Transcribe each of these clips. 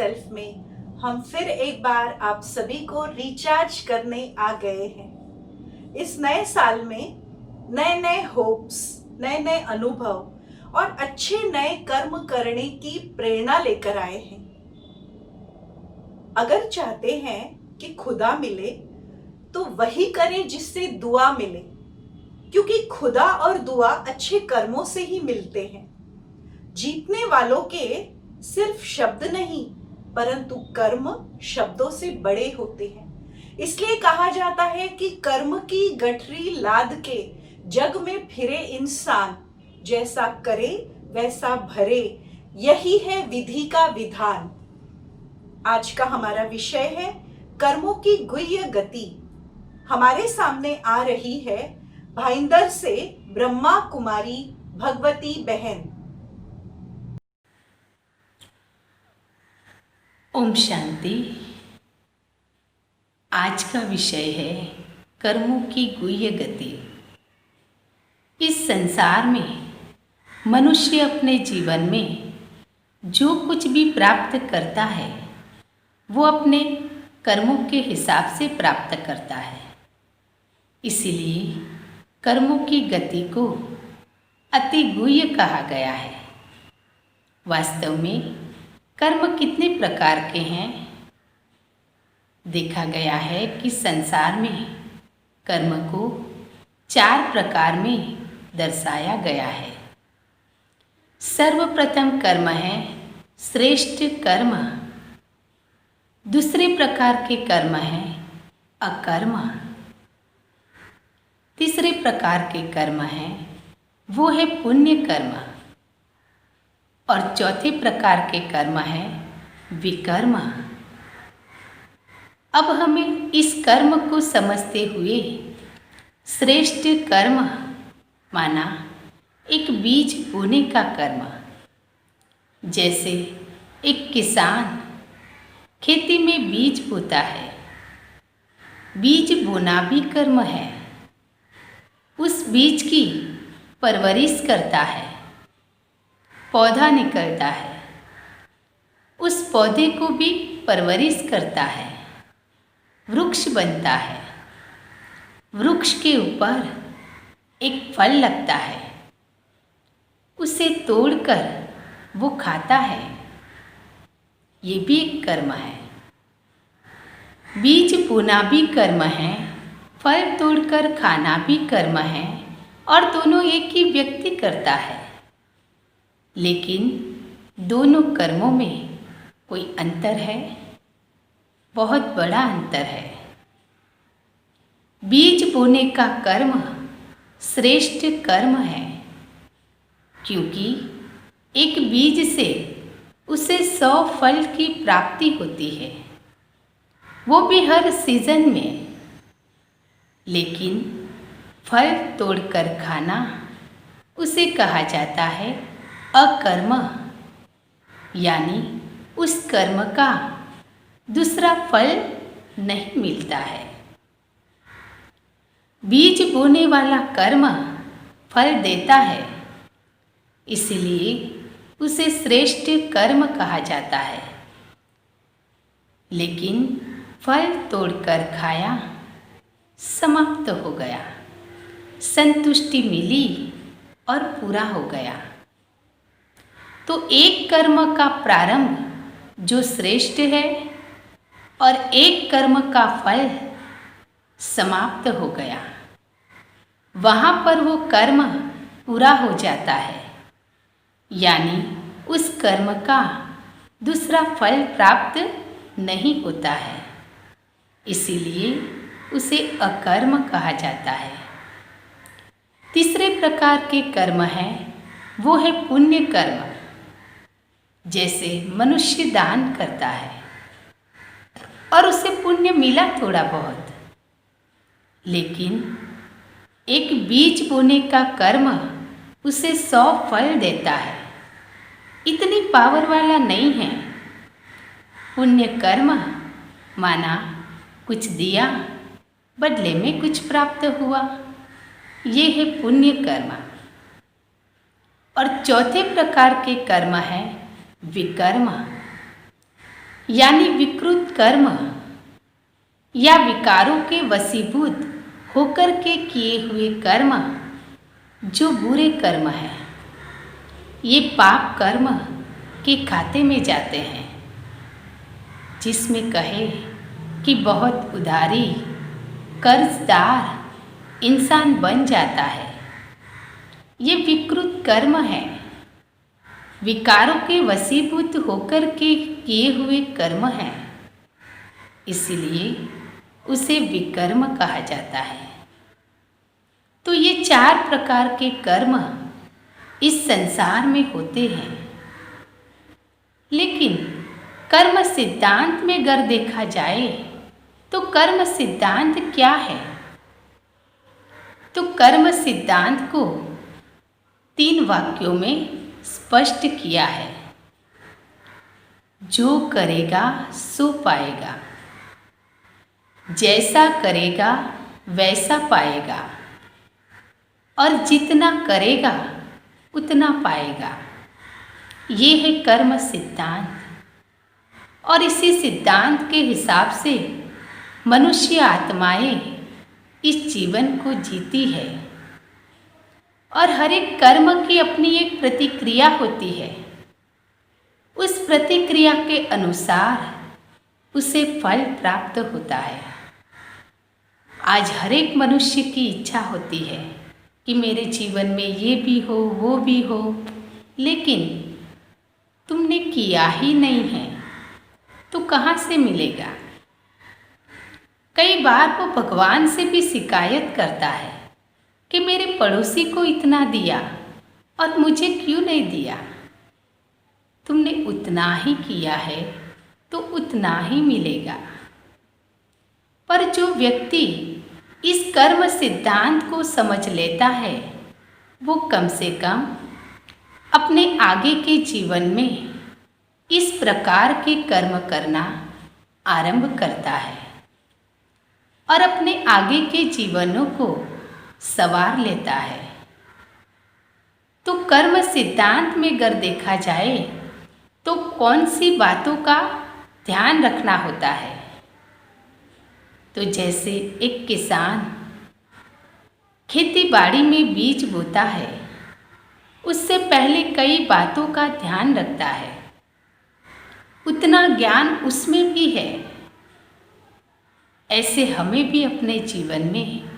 Self में हम फिर एक बार आप सभी को रिचार्ज करने आ गए हैं। इस नए साल में नए नए होप्स, नए नए अनुभव और अच्छे नए कर्म करने की प्रेरणा लेकर आए हैं। अगर चाहते हैं कि खुदा मिले तो वही करें जिससे दुआ मिले, क्योंकि खुदा और दुआ अच्छे कर्मों से ही मिलते हैं। जीतने वालों के सिर्फ शब्द नहीं परंतु कर्म शब्दों से बड़े होते हैं। इसलिए कहा जाता है कि कर्म की गठरी लाद के जग में फिरे इंसान, जैसा करे वैसा भरे, यही है विधि का विधान। आज का हमारा विषय है कर्मों की गुह्य गति। हमारे सामने आ रही है भाईंदर से ब्रह्मा कुमारी भगवती बहन। ओम शांति। आज का विषय है कर्मों की गुह्य गति। इस संसार में मनुष्य अपने जीवन में जो कुछ भी प्राप्त करता है वो अपने कर्मों के हिसाब से प्राप्त करता है। इसीलिए कर्मों की गति को अति गुह्य कहा गया है। वास्तव में कर्म कितने प्रकार के हैं? देखा गया है कि संसार में कर्म को 4 प्रकार में दर्शाया गया है। सर्वप्रथम कर्म है श्रेष्ठ कर्म। दूसरे प्रकार के कर्म है अकर्म। तीसरे प्रकार के कर्म है वो है पुण्य कर्म। और चौथे प्रकार के कर्म है विकर्म। अब हमें इस कर्म को समझते हुए श्रेष्ठ कर्म माना एक बीज बोने का कर्म। जैसे एक किसान खेती में बीज बोता है, बीज बोना भी कर्म है। उस बीज की परवरिश करता है, पौधा निकलता है, उस पौधे को भी परवरिश करता है, वृक्ष बनता है। वृक्ष के ऊपर एक फल लगता है, उसे तोड़कर वो खाता है, ये भी एक कर्म है। बीज बोना भी कर्म है, फल तोड़कर खाना भी कर्म है, और दोनों एक ही व्यक्ति करता है। लेकिन दोनों कर्मों में कोई अंतर है, बहुत बड़ा अंतर है। बीज बोने का कर्म श्रेष्ठ कर्म है, क्योंकि एक बीज से उसे 100 फल की प्राप्ति होती है, वो भी हर सीजन में। लेकिन फल तोड़कर खाना उसे कहा जाता है अकर्म, यानी उस कर्म का दूसरा फल नहीं मिलता है। बीज बोने वाला कर्म फल देता है, इसलिए उसे श्रेष्ठ कर्म कहा जाता है। लेकिन फल तोड़कर खाया, समाप्त हो गया, संतुष्टि मिली और पूरा हो गया। तो एक कर्म का प्रारंभ जो श्रेष्ठ है और एक कर्म का फल समाप्त हो गया, वहाँ पर वो कर्म पूरा हो जाता है, यानी उस कर्म का दूसरा फल प्राप्त नहीं होता है। इसीलिए उसे अकर्म कहा जाता है। तीसरे प्रकार के कर्म है वो है पुण्य कर्म। जैसे मनुष्य दान करता है और उसे पुण्य मिला थोड़ा बहुत, लेकिन एक बीज बोने का कर्म उसे 100 फल देता है, इतनी पावर वाला नहीं है। पुण्य कर्म माना कुछ दिया, बदले में कुछ प्राप्त हुआ, ये है पुण्य कर्म। और चौथे प्रकार के कर्म है विकर्म। यानी विकृत कर्म या विकारों के वशीभूत होकर के किए हुए कर्म जो बुरे कर्म हैं, ये पाप कर्म के खाते में जाते हैं, जिसमें कहे कि बहुत उधारी कर्जदार इंसान बन जाता है। ये विकृत कर्म है, विकारों के वशीभूत होकर के किए हुए कर्म हैं, इसलिए उसे विकर्म कहा जाता है। तो ये 4 प्रकार के कर्म इस संसार में होते हैं, लेकिन कर्म सिद्धांत में अगर देखा जाए तो कर्म सिद्धांत क्या है? तो कर्म सिद्धांत को 3 वाक्यों में स्पष्ट किया है। जो करेगा सो पाएगा, जैसा करेगा वैसा पाएगा, और जितना करेगा उतना पाएगा। ये है कर्म सिद्धांत। और इसी सिद्धांत के हिसाब से मनुष्य आत्माएं इस जीवन को जीती है, और हर एक कर्म की अपनी एक प्रतिक्रिया होती है। उस प्रतिक्रिया के अनुसार उसे फल प्राप्त होता है। आज हर एक मनुष्य की इच्छा होती है कि मेरे जीवन में ये भी हो वो भी हो, लेकिन तुमने किया ही नहीं है तो कहाँ से मिलेगा? कई बार वो भगवान से भी शिकायत करता है कि मेरे पड़ोसी को इतना दिया और मुझे क्यों नहीं दिया? तुमने उतना ही किया है तो उतना ही मिलेगा। पर जो व्यक्ति इस कर्म सिद्धांत को समझ लेता है, वो कम से कम अपने आगे के जीवन में इस प्रकार के कर्म करना आरंभ करता है और अपने आगे के जीवनों को संवार लेता है। तो कर्म सिद्धांत में अगर देखा जाए तो कौन सी बातों का ध्यान रखना होता है? तो जैसे एक किसान खेती बाड़ी में बीज बोता है, उससे पहले कई बातों का ध्यान रखता है। उतना ज्ञान उसमें भी है। ऐसे हमें भी अपने जीवन में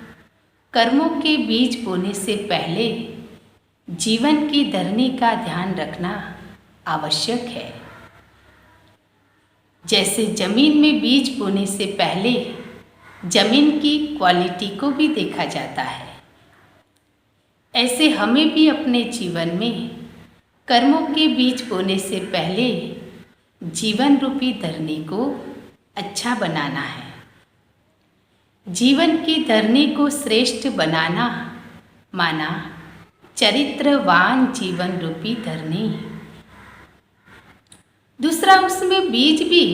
कर्मों के बीज बोने से पहले जीवन की धरनी का ध्यान रखना आवश्यक है। जैसे जमीन में बीज बोने से पहले जमीन की क्वालिटी को भी देखा जाता है, ऐसे हमें भी अपने जीवन में कर्मों के बीज बोने से पहले जीवन रूपी धरनी को अच्छा बनाना है। जीवन की धरनी को श्रेष्ठ बनाना माना चरित्रवान जीवन रूपी धरनी। दूसरा, उसमें बीज भी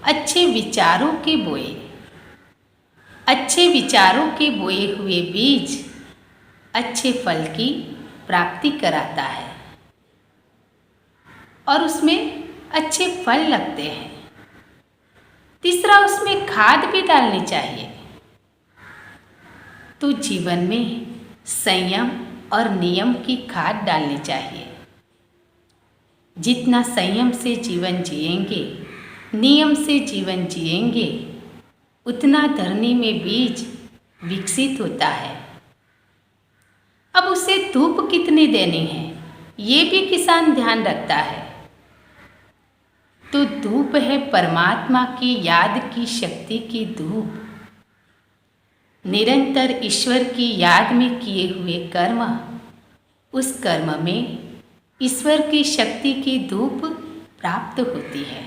अच्छे विचारों के बोए। अच्छे विचारों के बोए हुए बीज अच्छे फल की प्राप्ति कराता है और उसमें अच्छे फल लगते हैं। तीसरा, उसमें खाद भी डालनी चाहिए। तो जीवन में संयम और नियम की खाद डालनी चाहिए। जितना संयम से जीवन जिएंगे, नियम से जीवन जिएंगे, उतना धरनी में बीज विकसित होता है। अब उसे धूप कितनी देनी है, ये भी किसान ध्यान रखता है। तो धूप है परमात्मा की याद की शक्ति की धूप। निरंतर ईश्वर की याद में किए हुए कर्म, उस कर्म में ईश्वर की शक्ति की धूप प्राप्त होती है।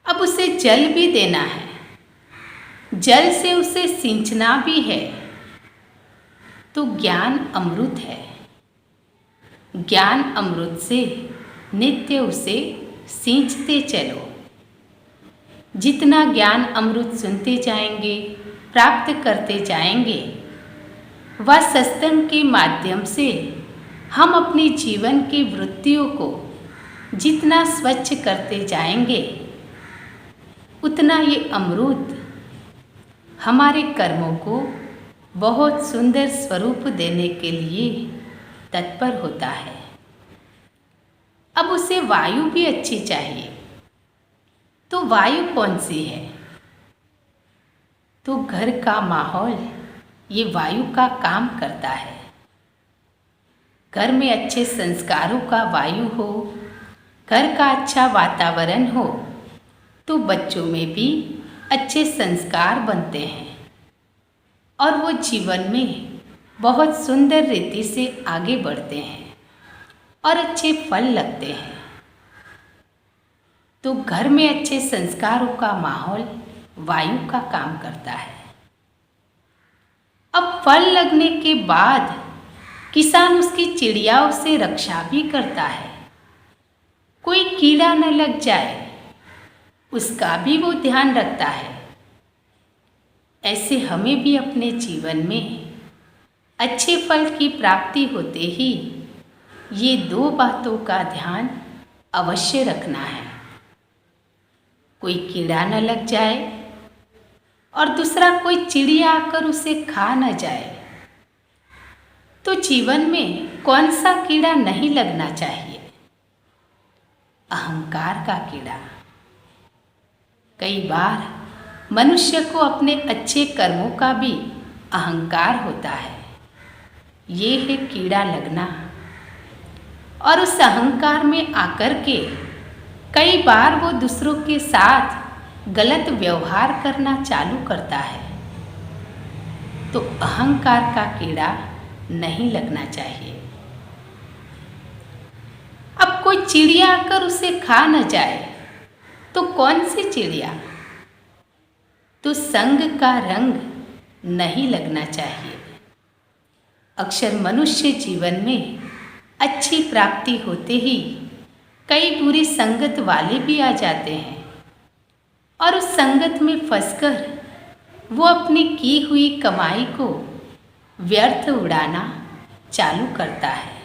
अब उसे जल भी देना है, जल से उसे सिंचना भी है। तो ज्ञान अमृत है। ज्ञान अमृत से नित्य उसे सींचते चलो। जितना ज्ञान अमृत सुनते जाएंगे, प्राप्त करते जाएंगे, वह सत्संग के माध्यम से हम अपने जीवन की वृत्तियों को जितना स्वच्छ करते जाएंगे उतना ये अमृत हमारे कर्मों को बहुत सुंदर स्वरूप देने के लिए तत्पर होता है। अब उसे वायु भी अच्छी चाहिए, तो वायु कौन सी है? तो घर का माहौल ये वायु का काम करता है। घर में अच्छे संस्कारों का वायु हो, घर का अच्छा वातावरण हो, तो बच्चों में भी अच्छे संस्कार बनते हैं और वो जीवन में बहुत सुंदर रीति से आगे बढ़ते हैं और अच्छे फल लगते हैं। तो घर में अच्छे संस्कारों का माहौल वायु का काम करता है। अब फल लगने के बाद किसान उसकी चिड़ियाओं से रक्षा भी करता है, कोई कीड़ा न लग जाए उसका भी वो ध्यान रखता है। ऐसे हमें भी अपने जीवन में अच्छे फल की प्राप्ति होते ही ये दो बातों का ध्यान अवश्य रखना है, कोई कीड़ा न लग जाए और दूसरा कोई चिड़िया आकर उसे खा न जाए। तो जीवन में कौन सा कीड़ा नहीं लगना चाहिए? अहंकार का कीड़ा। कई बार मनुष्य को अपने अच्छे कर्मों का भी अहंकार होता है, ये है कीड़ा लगना। और उस अहंकार में आकर के कई बार वो दूसरों के साथ गलत व्यवहार करना चालू करता है। तो अहंकार का कीड़ा नहीं लगना चाहिए। अब कोई चिड़िया आकर उसे खा न जाए, तो कौन सी चिड़िया? तो संग का रंग नहीं लगना चाहिए। अक्सर मनुष्य जीवन में अच्छी प्राप्ति होते ही कई बुरी संगत वाले भी आ जाते हैं और उस संगत में फंसकर वो अपनी की हुई कमाई को व्यर्थ उड़ाना चालू करता है।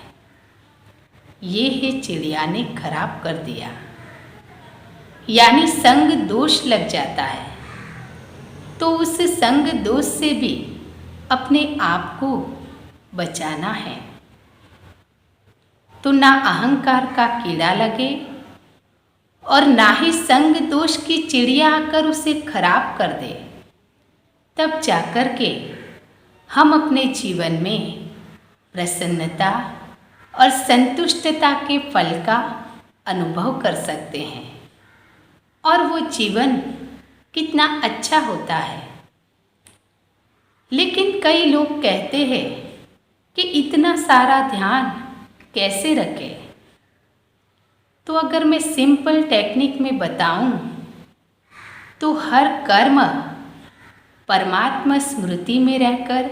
ये है चिड़िया ने खराब कर दिया, यानी संग दोष लग जाता है। तो उस संग दोष से भी अपने आप को बचाना है। तो ना अहंकार का कीड़ा लगे और ना ही संग दोष की चिड़िया आकर उसे खराब कर दे, तब जाकर के हम अपने जीवन में प्रसन्नता और संतुष्टता के फल का अनुभव कर सकते हैं और वो जीवन कितना अच्छा होता है। लेकिन कई लोग कहते हैं कि इतना सारा ध्यान कैसे रखें? तो अगर मैं सिंपल टेक्निक में बताऊं तो हर कर्म परमात्मा स्मृति में रहकर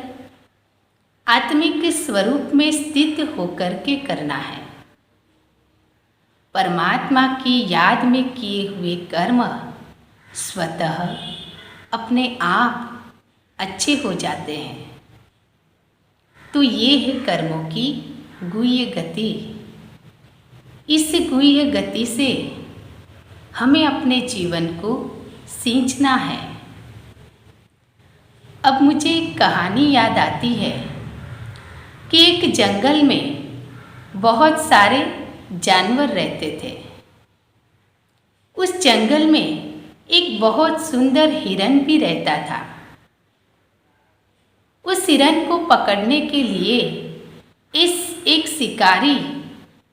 आत्मिक स्वरूप में स्थित होकर के करना है। परमात्मा की याद में किए हुए कर्म स्वतः अपने आप अच्छे हो जाते हैं। तो ये है कर्मों की गुह्य गति। इस गुह्य गति से हमें अपने जीवन को सींचना है। अब मुझे एक कहानी याद आती है कि एक जंगल में बहुत सारे जानवर रहते थे। उस जंगल में एक बहुत सुंदर हिरन भी रहता था। उस हिरन को पकड़ने के लिए एक शिकारी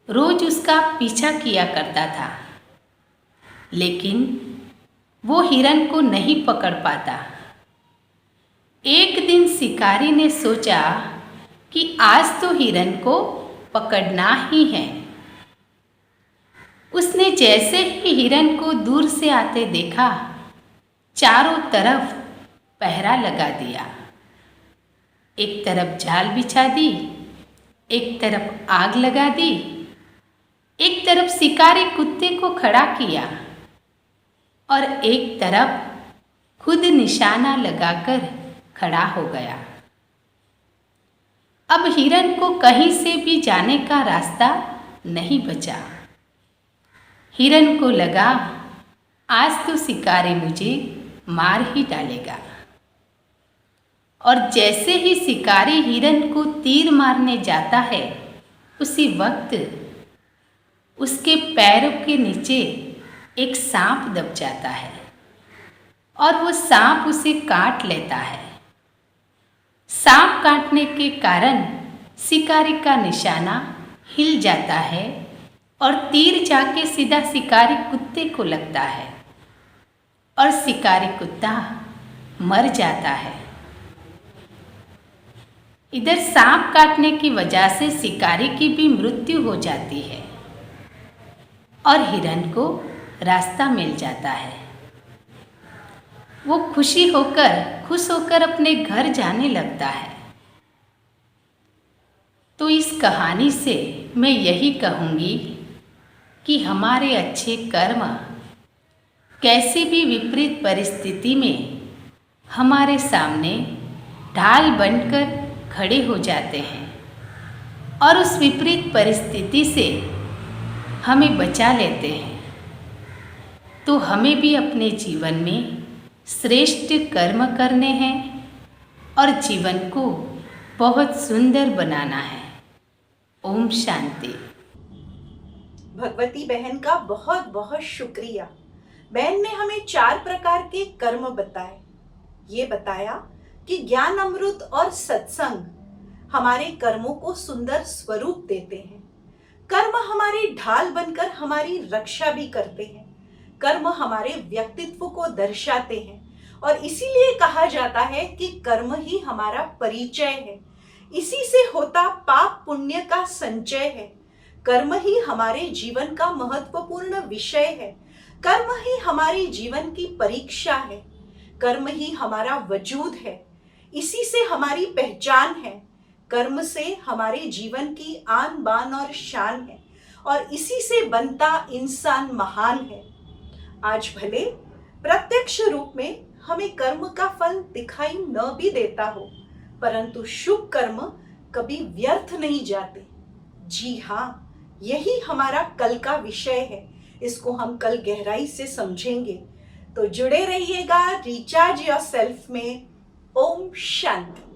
रोज उसका पीछा किया करता था, लेकिन वो हिरन को नहीं पकड़ पाता। एक दिन शिकारी ने सोचा कि आज तो हिरन को पकड़ना ही है। उसने जैसे ही हिरन को दूर से आते देखा, चारों तरफ पहरा लगा दिया। एक तरफ जाल बिछा दी, एक तरफ आग लगा दी, एक तरफ शिकारी कुत्ते को खड़ा किया और एक तरफ खुद निशाना लगाकर खड़ा हो गया। अब हिरन को कहीं से भी जाने का रास्ता नहीं बचा। हिरन को लगा आज तो शिकारी मुझे मार ही डालेगा। और जैसे ही शिकारी हिरन को तीर मारने जाता है, उसी वक्त उसके पैरों के नीचे एक सांप दब जाता है और वो सांप उसे काट लेता है। सांप काटने के कारण शिकारी का निशाना हिल जाता है और तीर जाके सीधा शिकारी कुत्ते को लगता है और शिकारी कुत्ता मर जाता है। इधर सांप काटने की वजह से शिकारी की भी मृत्यु हो जाती है और हिरन को रास्ता मिल जाता है। वो खुश होकर अपने घर जाने लगता है। तो इस कहानी से मैं यही कहूँगी कि हमारे अच्छे कर्म कैसी भी विपरीत परिस्थिति में हमारे सामने ढाल बनकर खड़े हो जाते हैं और उस विपरीत परिस्थिति से हमें बचा लेते हैं। तो हमें भी अपने जीवन में श्रेष्ठ कर्म करने हैं और जीवन को बहुत सुंदर बनाना है। ओम शांति। भगवती बहन का बहुत बहुत शुक्रिया। बहन ने हमें 4 प्रकार के कर्म बताए। ये बताया कि ज्ञान अमृत और सत्संग हमारे कर्मों को सुंदर स्वरूप देते हैं। कर्म हमारी ढाल बनकर हमारी रक्षा भी करते हैं। कर्म हमारे व्यक्तित्व को दर्शाते हैं और इसीलिए कहा जाता है कि कर्म ही हमारा परिचय है। इसी से होता पाप पुण्य का संचय है। कर्म ही हमारे जीवन का महत्वपूर्ण विषय है। कर्म ही हमारे जीवन की परीक्षा है। कर्म ही हमारा वजूद है। इसी से हमारी पहचान है। कर्म से हमारे जीवन की आन बान और शान है और इसी से बनता इंसान महान है। आज भले प्रत्यक्ष रूप में हमें कर्म का फल दिखाई न भी देता हो, परंतु शुभ कर्म कभी व्यर्थ नहीं जाते। जी हाँ, यही हमारा कल का विषय है। इसको हम कल गहराई से समझेंगे। तो जुड़े रहिएगा रिचार्ज योरसेल्फ में। ओम शांति।